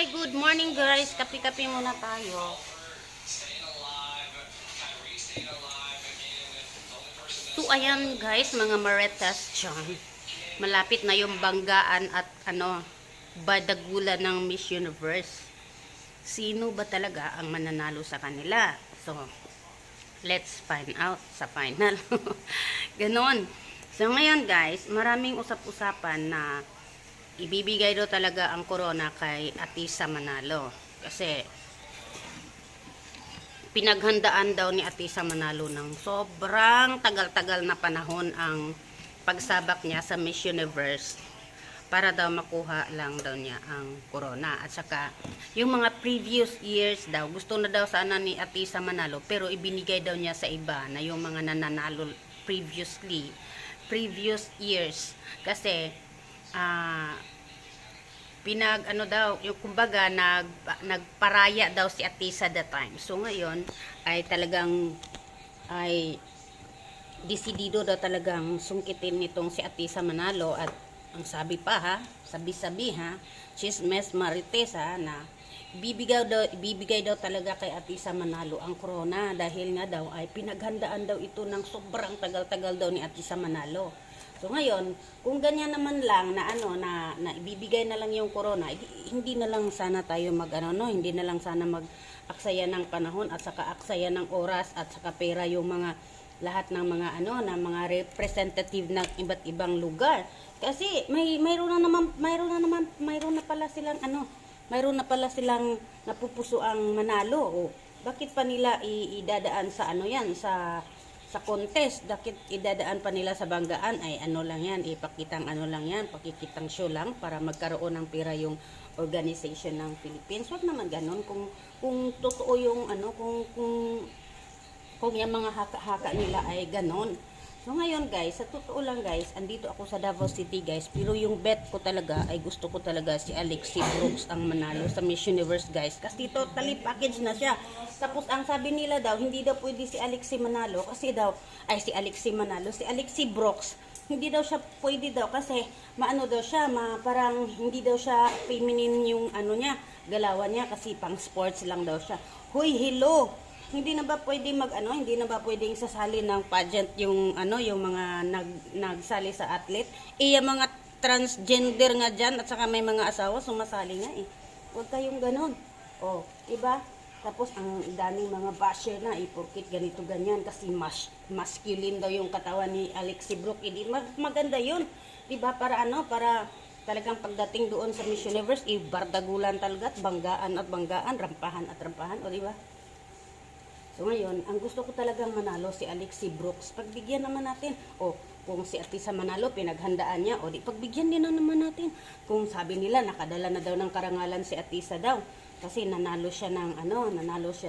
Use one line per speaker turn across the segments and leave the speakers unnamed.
Hi, good morning guys. Kapi-kapi muna tayo. So ayan guys, mga marites dyan. Malapit na yung banggaan at badagulan ng Miss Universe. Sino ba talaga ang mananalo sa kanila? So, let's find out sa final. Ganon. So ngayon guys, maraming usap-usapan na ibibigay daw talaga ang corona kay Atisa Manalo. Kasi pinaghandaan daw ni Atisa Manalo ng sobrang tagal-tagal na panahon ang pagsabak niya sa Miss Universe para daw makuha lang daw niya ang corona. At saka yung mga previous years daw, gusto na daw sana ni Atisa Manalo pero ibinigay daw niya sa iba na yung mga nananalo previous years. Kasi yung kumbaga nagparaya daw si Atisa that time. So ngayon ay talagang desidido daw talagang sungkitin nitong si Atisa Manalo. At ang sabi pa sabi-sabi chismes marites na ibibigay daw talaga kay Atisa Manalo ang corona dahil nga daw ay pinaghandaan daw ito ng sobrang tagal-tagal daw ni Atisa Manalo. So ngayon, kung ganyan naman lang na na ibibigay na lang yung corona, hindi na lang sana tayo hindi na lang sana mag-aksaya ng panahon at saka aksaya ng oras at saka pera yung mga lahat ng mga mga representative ng iba't ibang lugar. Kasi mayroon na pala silang napupuso ang manalo. O, bakit pa nila idadaan sa sa contest? Bakit idadaan pa nila sa banggaan? Ay lang yan, ipakitang pakikitang show lang para magkaroon ng pera yung organization ng Philippines. Wag naman ganon kung totoo yung kung yung mga haka-haka nila ay ganon. So ngayon guys, sa totoo lang guys, andito ako sa Davao City guys, pero yung bet ko talaga ay gusto ko talaga si Alexi Brooks ang manalo sa Miss Universe guys. Kasi totally package na siya. Tapos ang sabi nila daw, hindi daw pwede si Alexi Manalo kasi daw, si Alexi Brooks, hindi daw siya pwede daw kasi daw siya, parang hindi daw siya feminine yung niya, galawan niya kasi pang sports lang daw siya. Hoy, hello! Hindi na ba pwedeng sasali ng pageant yung yung mga nagsali sa athlete? Yung mga transgender nga diyan at saka may mga asawa sumasali nga eh. Huwag kayong ganon. Oh, diba? Tapos ang daming mga basher na porkit ganito ganyan kasi masculine daw yung katawan ni Alexi Brooks. Hindi maganda 'yun. 'Di ba? Para talagang pagdating doon sa Miss Universe, bardagulan talaga at banggaan, rampahan at rampahan, o 'di ba? So ngayon, ang gusto ko talagang manalo si Alexi Brooks. Pagbigyan naman natin. O kung si Atisa Manalo pinaghandaan niya, pagbigyan din naman natin. Kung sabi nila nakadala na daw ng karangalan si Atisa daw kasi nanalo siya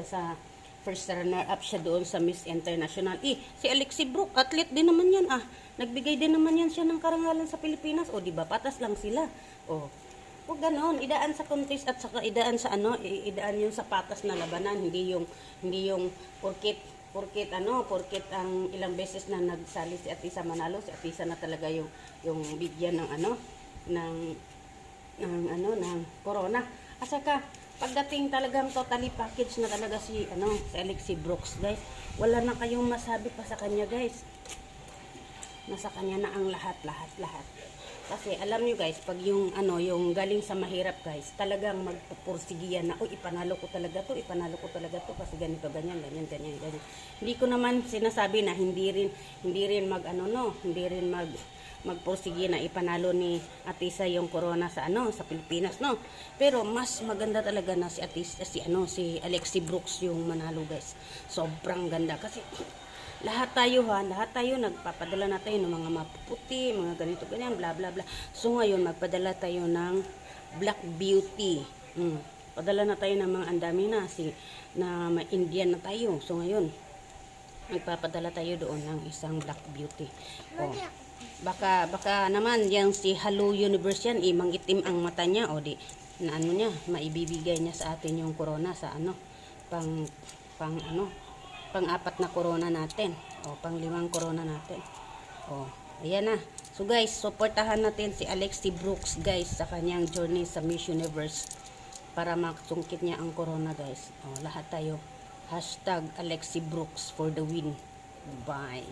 sa first runner up siya doon sa Miss International. Si Alexi Brooks, athlete din naman yan Nagbigay din naman yan siya ng karangalan sa Pilipinas. O di ba patas lang sila. O ganon, idaan sa contest at saka idaan sa idaan yung sa patas na labanan, hindi yung porkit ang ilang beses na nagsali si Atisa Manalo, si Atisa na talaga yung bigyan ng corona. At saka pagdating talagang totally package na talaga si Alexi Brooks, guys. Wala na kayong masabi pa sa kanya, guys. Nasa kanya na ang lahat. Kasi alam nyo guys, pag yung galing sa mahirap guys, talagang magpupursigiyan na, ipanalo ko talaga to kasi ganito, ganyan. Hindi ko naman sinasabi na hindi rin magpursige na ipanalo ni Atisa yung corona sa Pilipinas, no. Pero mas maganda talaga na si Alexi Brooks yung manalo guys. Sobrang ganda kasi lahat tayo nagpapadala na tayo ng mga mapuputi, mga ganito ganyan, bla bla bla. So ngayon magpadala tayo ng Black Beauty. Padala na tayo ng mga andami na Indian na tayo. So ngayon magpapadala tayo doon ng isang Black Beauty. Baka naman yang si Hello Universe yan, mangitim ang mata niya di na maibibigay niya sa atin yung corona sa pang-apat na corona natin. Pang-5 corona natin. Ayan na. So guys, supportahan natin si Alexi Brooks guys sa kanyang journey sa Miss Universe. para makasungkit niya ang corona guys. Lahat tayo. Hashtag Alexi Brooks for the win. Bye.